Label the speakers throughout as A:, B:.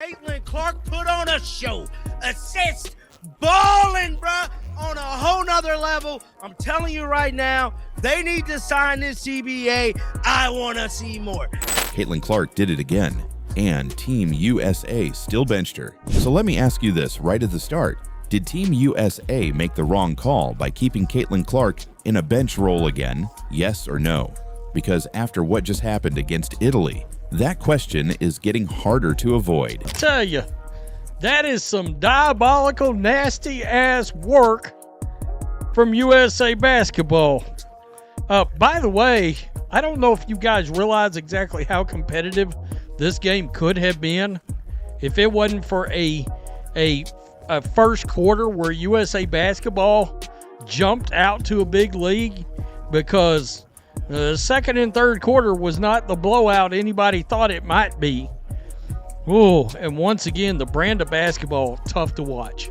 A: Caitlin Clark put on a show. Assist, balling, bruh, on a whole nother level. I'm telling you right now, they need to sign this CBA. I want to see more.
B: Caitlin Clark did it again, and Team USA still benched her. So let me ask you this right at the start. Did Team USA make the wrong call by keeping Caitlin Clark in a bench role again? Yes or no? Because after what just happened against Italy, that question is getting harder to avoid.
C: I tell you, that is some diabolical, nasty-ass work from USA Basketball. By the way, I don't know if you guys realize exactly how competitive this game could have been if it wasn't for a first quarter where USA Basketball jumped out to a big lead, because the second and third quarter was not the blowout anybody thought it might be. Oh, and once again, the brand of basketball, tough to watch.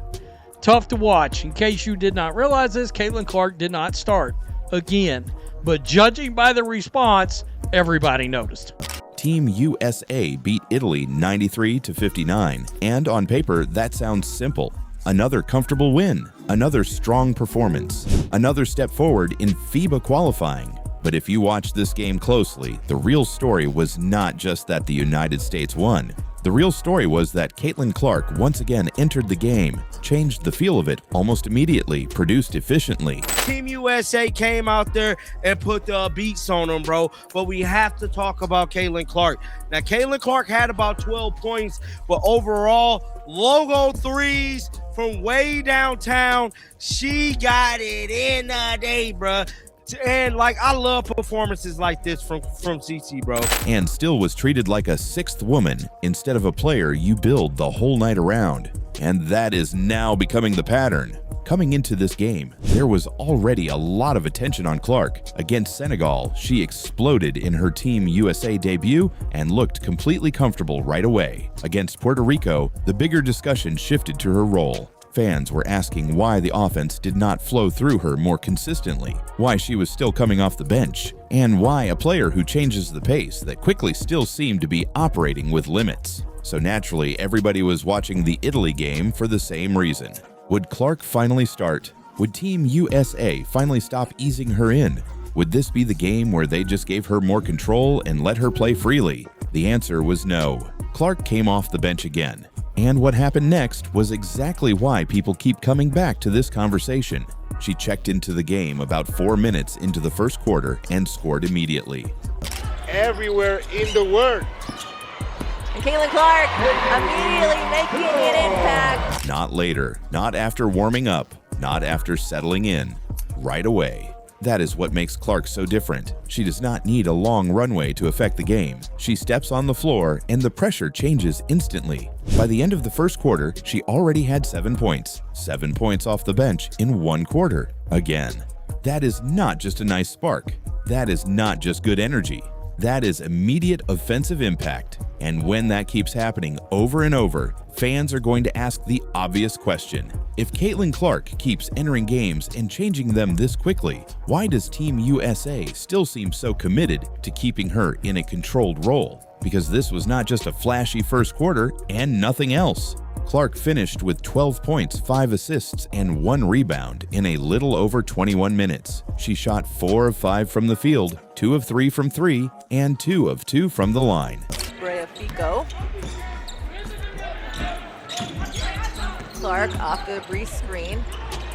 C: Tough to watch. In case you did not realize this, Caitlin Clark did not start again. But judging by the response, everybody noticed.
B: Team USA beat Italy 93-59, and on paper, that sounds simple. Another comfortable win, another strong performance, another step forward in FIBA qualifying. But if you watch this game closely, the real story was not just that the United States won. The real story was that Caitlin Clark once again entered the game, changed the feel of it almost immediately, produced efficiently.
A: Team USA came out there and put the beats on them, bro. But we have to talk about Caitlin Clark. Now, Caitlin Clark had about 12 points, but overall, logo threes from way downtown. She got it in the day, bro. And I love performances like this from CC, bro.
B: And still was treated like a sixth woman instead of a player you build the whole night around. And that is now becoming the pattern. Coming into this game, there was already a lot of attention on Clark. Against Senegal, she exploded in her Team USA debut and looked completely comfortable right away. Against Puerto Rico, the bigger discussion shifted to her role. Fans were asking why the offense did not flow through her more consistently, why she was still coming off the bench, and why a player who changes the pace that quickly still seemed to be operating with limits. So naturally, everybody was watching the Italy game for the same reason. Would Clark finally start? Would Team USA finally stop easing her in? Would this be the game where they just gave her more control and let her play freely? The answer was no. Clark came off the bench again. And what happened next was exactly why people keep coming back to this conversation. She checked into the game about 4 minutes into the first quarter and scored immediately.
D: Everywhere in the world.
E: And Caitlin Clark immediately making an impact.
B: Not later, not after warming up, not after settling in. Right away. That is what makes Clark so different. She does not need a long runway to affect the game. She steps on the floor and the pressure changes instantly. By the end of the first quarter, she already had 7 points. 7 points off the bench in 1 quarter. Again, that is not just a nice spark. That is not just good energy. That is immediate offensive impact. And when that keeps happening over and over, fans are going to ask the obvious question. If Caitlin Clark keeps entering games and changing them this quickly, why does Team USA still seem so committed to keeping her in a controlled role? Because this was not just a flashy first quarter and nothing else. Clark finished with 12 points, 5 assists, and 1 rebound in a little over 21 minutes. She shot 4 of 5 from the field, 2 of 3 from 3, and 2 of 2 from the line.
E: Fico. Clark off the brief screen.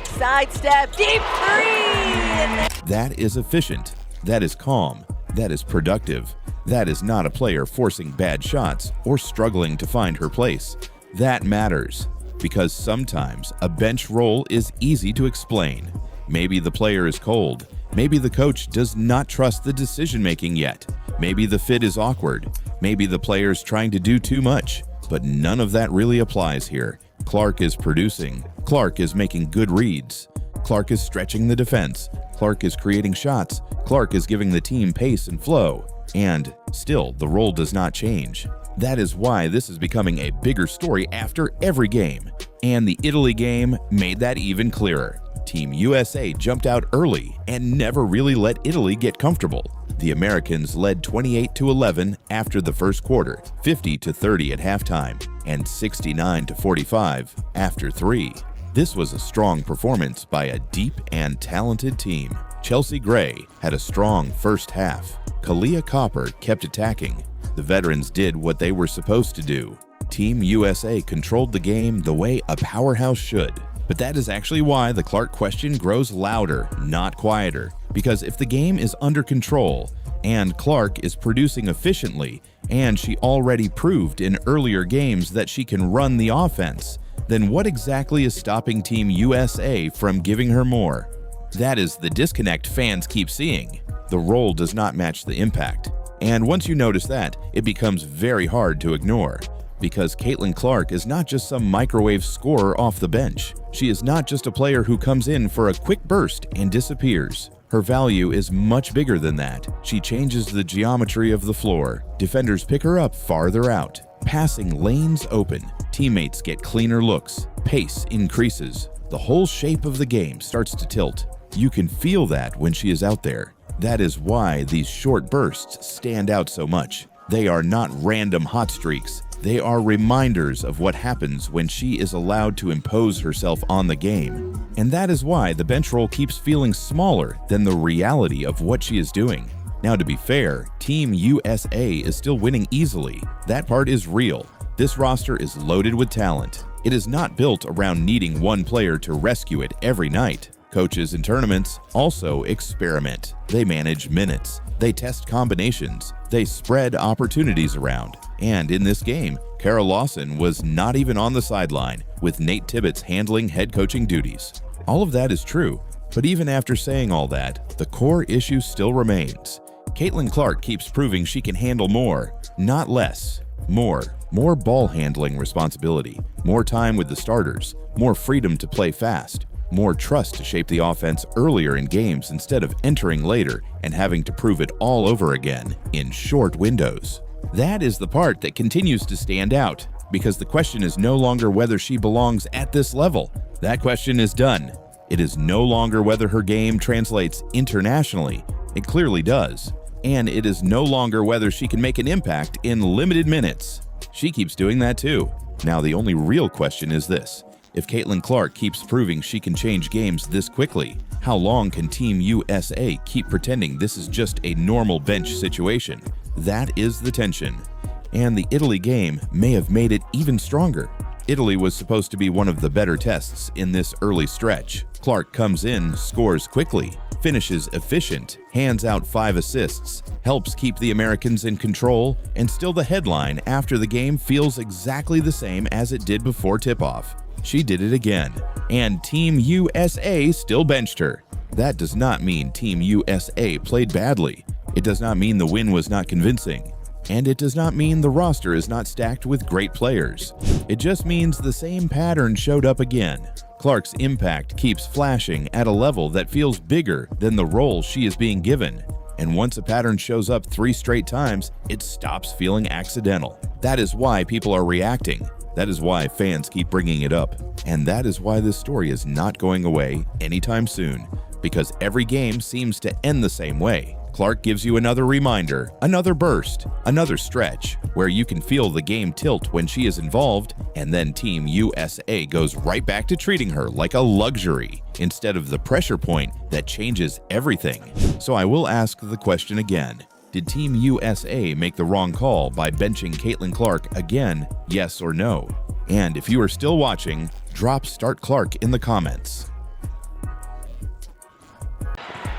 E: Sidestep, deep three!
B: That is efficient. That is calm. That is productive. That is not a player forcing bad shots or struggling to find her place. That matters, because sometimes a bench role is easy to explain. Maybe the player is cold. Maybe the coach does not trust the decision-making yet. Maybe the fit is awkward. Maybe the player's trying to do too much. But none of that really applies here. Clark is producing. Clark is making good reads. Clark is stretching the defense. Clark is creating shots. Clark is giving the team pace and flow. And still, the role does not change. That is why this is becoming a bigger story after every game. And the Italy game made that even clearer. Team USA jumped out early and never really let Italy get comfortable. The Americans led 28-11 after the first quarter, 50-30 at halftime. and 69-45 after 3. This was a strong performance by a deep and talented team. Chelsea Gray had a strong first half. Kalia Copper kept attacking. The veterans did what they were supposed to do. Team USA controlled the game the way a powerhouse should. But that is actually why the Clark question grows louder, not quieter. Because if the game is under control, and Clark is producing efficiently, and she already proved in earlier games that she can run the offense, then what exactly is stopping Team USA from giving her more? That is the disconnect fans keep seeing. The role does not match the impact. And once you notice that, it becomes very hard to ignore. Because Caitlin Clark is not just some microwave scorer off the bench. She is not just a player who comes in for a quick burst and disappears. Her value is much bigger than that. She changes the geometry of the floor. Defenders pick her up farther out. Passing lanes open. Teammates get cleaner looks. Pace increases. The whole shape of the game starts to tilt. You can feel that when she is out there. That is why these short bursts stand out so much. They are not random hot streaks. They are reminders of what happens when she is allowed to impose herself on the game. And that is why the bench role keeps feeling smaller than the reality of what she is doing. Now, to be fair, Team USA is still winning easily. That part is real. This roster is loaded with talent. It is not built around needing one player to rescue it every night. Coaches in tournaments also experiment. They manage minutes. They test combinations. They spread opportunities around. And in this game, Kara Lawson was not even on the sideline, with Nate Tibbetts handling head coaching duties. All of that is true, but even after saying all that, the core issue still remains. Caitlin Clark keeps proving she can handle more, not less. More ball handling responsibility, more time with the starters, more freedom to play fast, more trust to shape the offense earlier in games instead of entering later and having to prove it all over again in short windows. That is the part that continues to stand out, because the question is no longer whether she belongs at this level. That question is done. It is no longer whether her game translates internationally. It clearly does. And it is no longer whether she can make an impact in limited minutes. She keeps doing that too. Now the only real question is this. If Caitlin Clark keeps proving she can change games this quickly, how long can Team USA keep pretending this is just a normal bench situation? That is the tension. And the Italy game may have made it even stronger. Italy was supposed to be one of the better tests in this early stretch. Clark comes in, scores quickly, finishes efficient, hands out 5 assists, helps keep the Americans in control, and still the headline after the game feels exactly the same as it did before tip-off. She did it again, and Team USA still benched her. That does not mean Team USA played badly. It does not mean the win was not convincing. And it does not mean the roster is not stacked with great players. It just means the same pattern showed up again. Clark's impact keeps flashing at a level that feels bigger than the role she is being given. And once a pattern shows up 3 straight times, it stops feeling accidental. That is why people are reacting. That is why fans keep bringing it up. And that is why this story is not going away anytime soon. Because every game seems to end the same way. Clark gives you another reminder, another burst, another stretch, where you can feel the game tilt when she is involved, and then Team USA goes right back to treating her like a luxury, instead of the pressure point that changes everything. So I will ask the question again. Did Team USA make the wrong call by benching Caitlin Clark again, yes or no? And if you are still watching, drop Start Clark in the comments.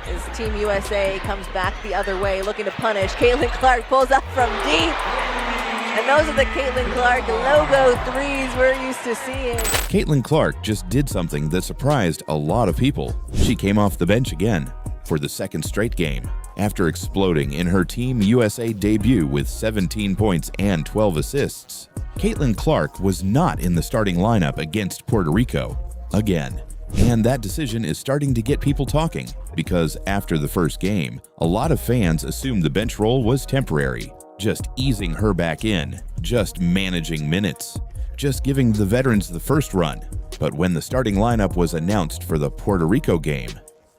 E: As Team USA comes back the other way, looking to punish. Caitlin Clark pulls up from deep. And those are the Caitlin Clark logo threes we're used to seeing.
B: Caitlin Clark just did something that surprised a lot of people. She came off the bench again for the second straight game, after exploding in her Team USA debut with 17 points and 12 assists. Caitlin Clark was not in the starting lineup against Puerto Rico again. And that decision is starting to get people talking, because after the first game, a lot of fans assumed the bench role was temporary, just easing her back in, just managing minutes, just giving the veterans the first run. But when the starting lineup was announced for the Puerto Rico game,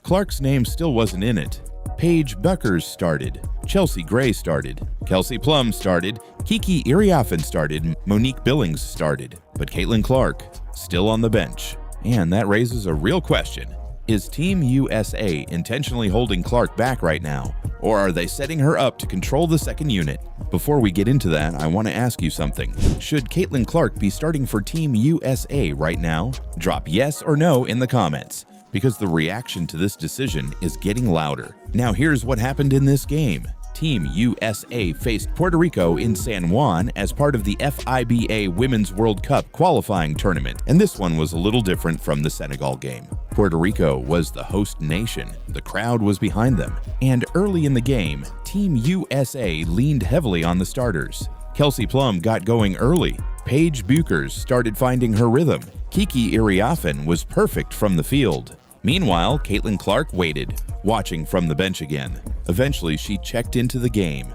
B: Clark's name still wasn't in it. Paige Buckers started, Chelsea Gray started, Kelsey Plum started, Kiki Iriafen started, Monique Billings started, but Caitlin Clark still on the bench. And that raises a real question. Is Team USA intentionally holding Clark back right now, or are they setting her up to control the second unit? Before we get into that, I want to ask you something. Should Caitlin Clark be starting for Team USA right now? Drop yes or no in the comments, because the reaction to this decision is getting louder. Now here's what happened in this game. Team USA faced Puerto Rico in San Juan as part of the FIBA Women's World Cup qualifying tournament, and this one was a little different from the Senegal game. Puerto Rico was the host nation, the crowd was behind them, and early in the game, Team USA leaned heavily on the starters. Kelsey Plum got going early, Paige Buchers started finding her rhythm, Kiki Iriafen was perfect from the field. Meanwhile, Caitlin Clark waited, watching from the bench again. Eventually, she checked into the game.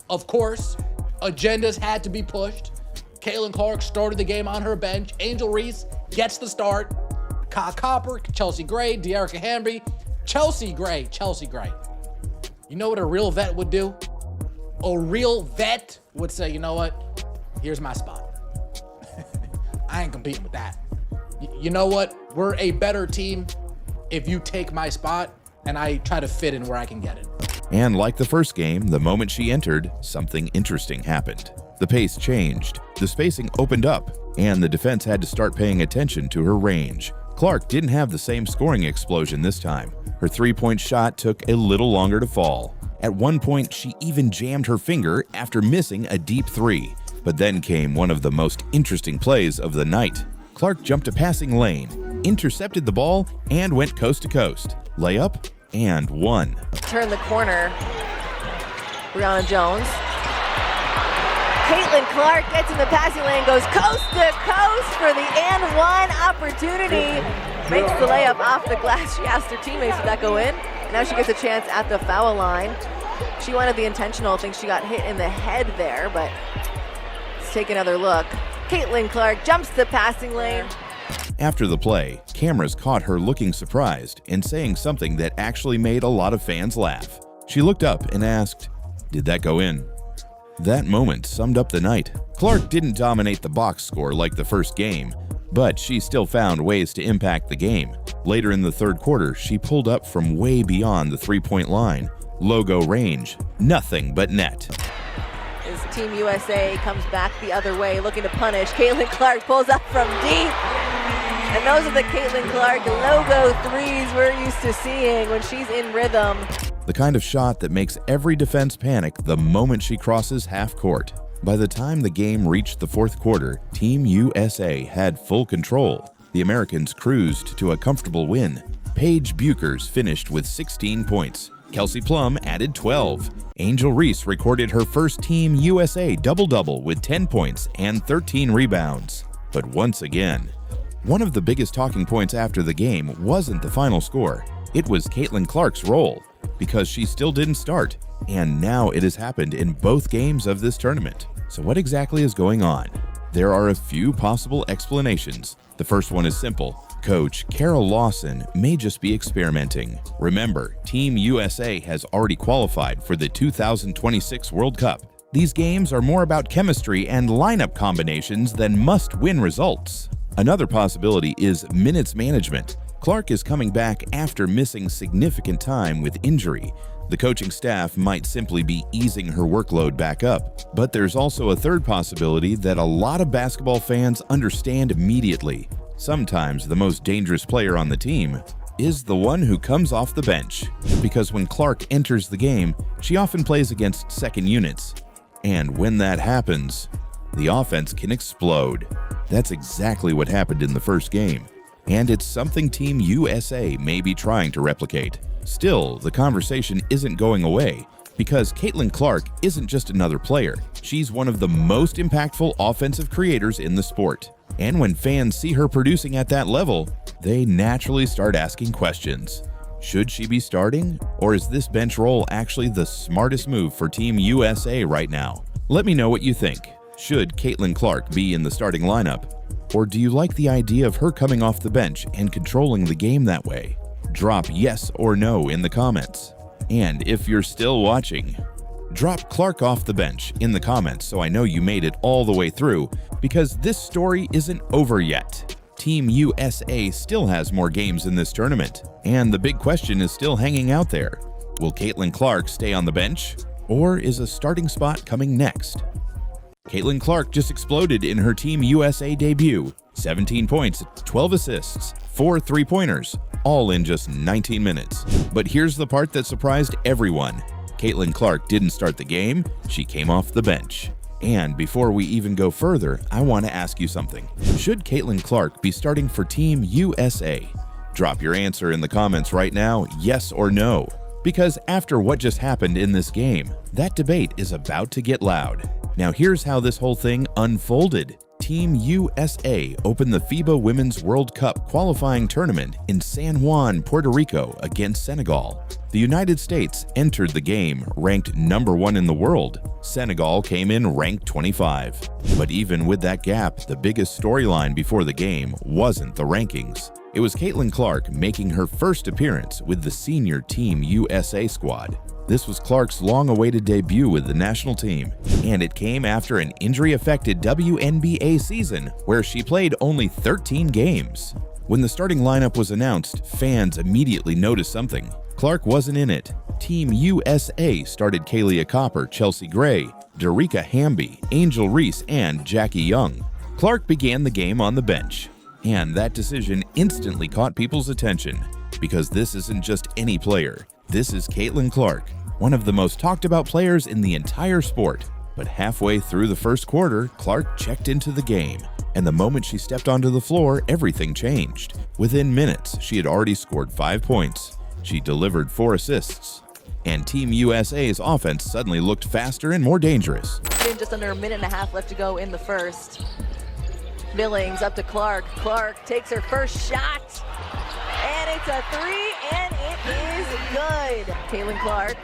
F: Of course, agendas had to be pushed. Caitlin Clark started the game on her bench. Angel Reese gets the start. Ka Copper, Chelsea Gray, Dearica Henry, Chelsea Gray. You know what a real vet would do? A real vet would say, you know what? Here's my spot. I ain't competing with that. You know what? We're a better team if you take my spot and I try to fit in where I can get it.
B: And like the first game, the moment she entered, something interesting happened. The pace changed, the spacing opened up, and the defense had to start paying attention to her range. Clark didn't have the same scoring explosion this time. Her three-point shot took a little longer to fall. At one point, she even jammed her finger after missing a deep three. But then came one of the most interesting plays of the night. Clark jumped a passing lane, intercepted the ball, and went coast to coast. Layup and one.
E: Turn the corner. Brianna Jones. Caitlin Clark gets in the passing lane, goes coast to coast for the and one opportunity. Makes the layup off the glass. She asked her teammates, did that go in? And now she gets a chance at the foul line. She wanted the intentional. I think she got hit in the head there, but let's take another look. Caitlin Clark jumps the passing lane.
B: After the play, cameras caught her looking surprised and saying something that actually made a lot of fans laugh. She looked up and asked, "Did that go in?" That moment summed up the night. Clark didn't dominate the box score like the first game, but she still found ways to impact the game. Later in the third quarter, she pulled up from way beyond the three-point line. Logo range, nothing but net.
E: As Team USA comes back the other way, looking to punish. Caitlin Clark pulls up from deep. And those are the Caitlin Clark logo threes we're used to seeing when she's in rhythm.
B: The kind of shot that makes every defense panic the moment she crosses half court. By the time the game reached the fourth quarter, Team USA had full control. The Americans cruised to a comfortable win. Paige Buchers finished with 16 points. Kelsey Plum added 12. Angel Reese recorded her first Team USA double-double with 10 points and 13 rebounds. But once again, one of the biggest talking points after the game wasn't the final score. It was Caitlin Clark's role, because she still didn't start, and now it has happened in both games of this tournament. So what exactly is going on? There are a few possible explanations. The first one is simple. Coach Carol Lawson may just be experimenting. Remember, Team USA has already qualified for the 2026 World Cup. These games are more about chemistry and lineup combinations than must-win results. Another possibility is minutes management. Clark is coming back after missing significant time with injury. The coaching staff might simply be easing her workload back up. But there's also a third possibility that a lot of basketball fans understand immediately. Sometimes the most dangerous player on the team is the one who comes off the bench. Because when Clark enters the game, she often plays against second units. And when that happens, the offense can explode. That's exactly what happened in the first game. And it's something Team USA may be trying to replicate. Still, the conversation isn't going away, because Caitlin Clark isn't just another player. She's one of the most impactful offensive creators in the sport. And when fans see her producing at that level, they naturally start asking questions. Should she be starting? Or is this bench role actually the smartest move for Team USA right now? Let me know what you think. Should Caitlin Clark be in the starting lineup? Or do you like the idea of her coming off the bench and controlling the game that way? Drop yes or no in the comments. And if you're still watching, Drop Clark off the bench in the comments so I know you made it all the way through, because this story isn't over yet. Team USA still has more games in this tournament, and the big question is still hanging out there. Will Caitlin Clark stay on the bench, or is a starting spot coming next? Caitlin Clark just exploded in her Team USA debut. 17 points, 12 assists, 4 3-pointers, all in just 19 minutes. But here's the part that surprised everyone. Caitlin Clark didn't start the game, she came off the bench. And before we even go further, I want to ask you something. Should Caitlin Clark be starting for Team USA? Drop your answer in the comments right now, yes or no. Because after what just happened in this game, that debate is about to get loud. Now here's how this whole thing unfolded. Team USA opened the FIBA Women's World Cup qualifying tournament in San Juan, Puerto Rico against Senegal. The United States entered the game ranked number 1 in the world. Senegal came in ranked 25. But even with that gap, the biggest storyline before the game wasn't the rankings. It was Caitlin Clark making her first appearance with the senior Team USA squad. This was Clark's long-awaited debut with the national team, and it came after an injury-affected WNBA season where she played only 13 games. When the starting lineup was announced, fans immediately noticed something. Clark wasn't in it. Team USA started Kaylia Copper, Chelsea Gray, Darica Hamby, Angel Reese, and Jackie Young. Clark began the game on the bench, and that decision instantly caught people's attention, because this isn't just any player. This is Caitlin Clark, one of the most talked about players in the entire sport. But halfway through the first quarter, Clark checked into the game, and the moment she stepped onto the floor, everything changed. Within minutes, she had already scored 5 points. She delivered 4 assists, and Team USA's offense suddenly looked faster and more dangerous.
E: Just under a minute and a half left to go in the first. Billings up to Clark. Clark takes her first shot, and it's a 3, and it is good. Caitlin Clark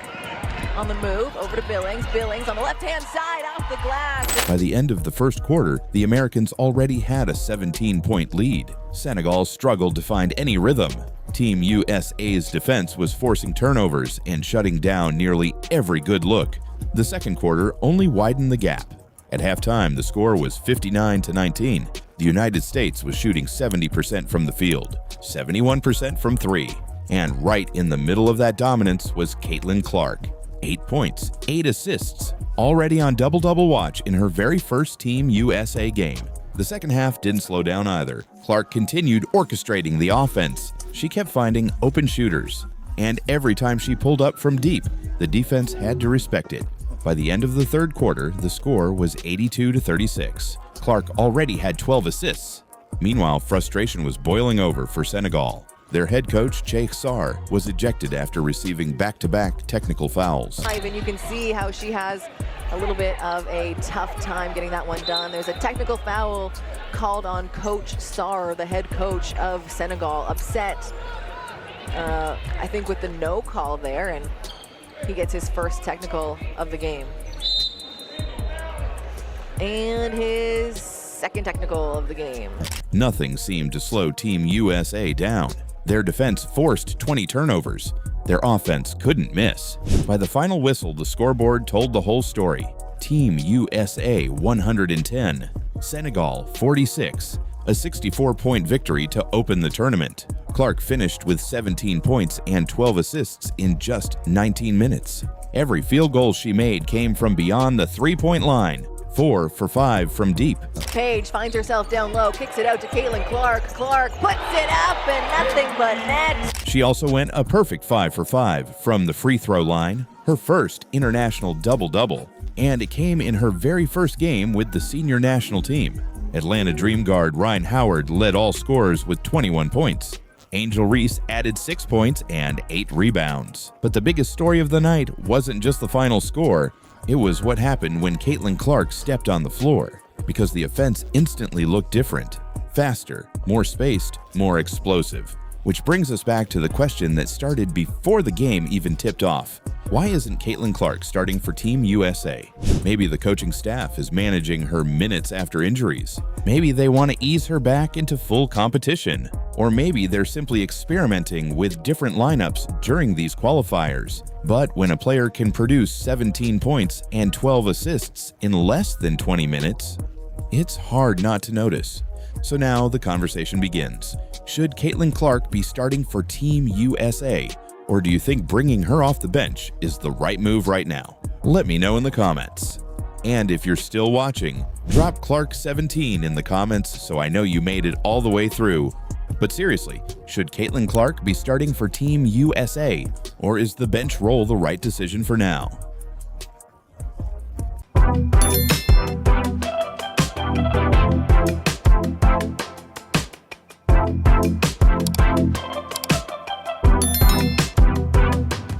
E: on the move, over to Billings. Billings on the left-hand side, off the glass.
B: By the end of the first quarter, the Americans already had a 17-point lead. Senegal struggled to find any rhythm. Team USA's defense was forcing turnovers and shutting down nearly every good look. The second quarter only widened the gap. At halftime, the score was 59-19. The United States was shooting 70% from the field, 71% from 3. And right in the middle of that dominance was Caitlin Clark. 8 points, 8 assists, already on double-double watch in her very first Team USA game. The second half didn't slow down either. Clark continued orchestrating the offense. She kept finding open shooters, and every time she pulled up from deep, the defense had to respect it. By the end of the third quarter, the score was 82-36. Clark already had 12 assists. Meanwhile, frustration was boiling over for Senegal. Their head coach, Sheikh Sarr, was ejected after receiving back-to-back technical fouls.
E: Ivan, you can see how she has a little bit of a tough time getting that one done. There's a technical foul called on Coach Sarr, the head coach of Senegal, upset, I think, with the no call there, and he gets his first technical of the game. And his second technical of the game.
B: Nothing seemed to slow Team USA down. Their defense forced 20 turnovers. Their offense couldn't miss. By the final whistle, the scoreboard told the whole story. Team USA 110, Senegal 46, a 64-point victory to open the tournament. Clark finished with 17 points and 12 assists in just 19 minutes. Every field goal she made came from beyond the three-point line. 4 for 5 from deep.
E: Paige finds herself down low, kicks it out to Caitlin Clark. Clark puts it up and nothing but net.
B: She also went a perfect 5 for 5 from the free throw line, her first international double-double, and it came in her very first game with the senior national team. Atlanta Dream guard Ryan Howard led all scorers with 21 points. Angel Reese added 6 points and 8 rebounds. But the biggest story of the night wasn't just the final score. It was what happened when Caitlin Clark stepped on the floor, because the offense instantly looked different. Faster, more spaced, more explosive. Which brings us back to the question that started before the game even tipped off. Why isn't Caitlin Clark starting for Team USA? Maybe the coaching staff is managing her minutes after injuries. Maybe they want to ease her back into full competition. Or maybe they're simply experimenting with different lineups during these qualifiers. But when a player can produce 17 points and 12 assists in less than 20 minutes, it's hard not to notice. So now the conversation begins. Should Caitlin Clark be starting for Team USA? Or do you think bringing her off the bench is the right move right now? Let me know in the comments. And if you're still watching, drop Clark17 in the comments so I know you made it all the way through. But seriously, should Caitlin Clark be starting for Team USA? Or is the bench role the right decision for now?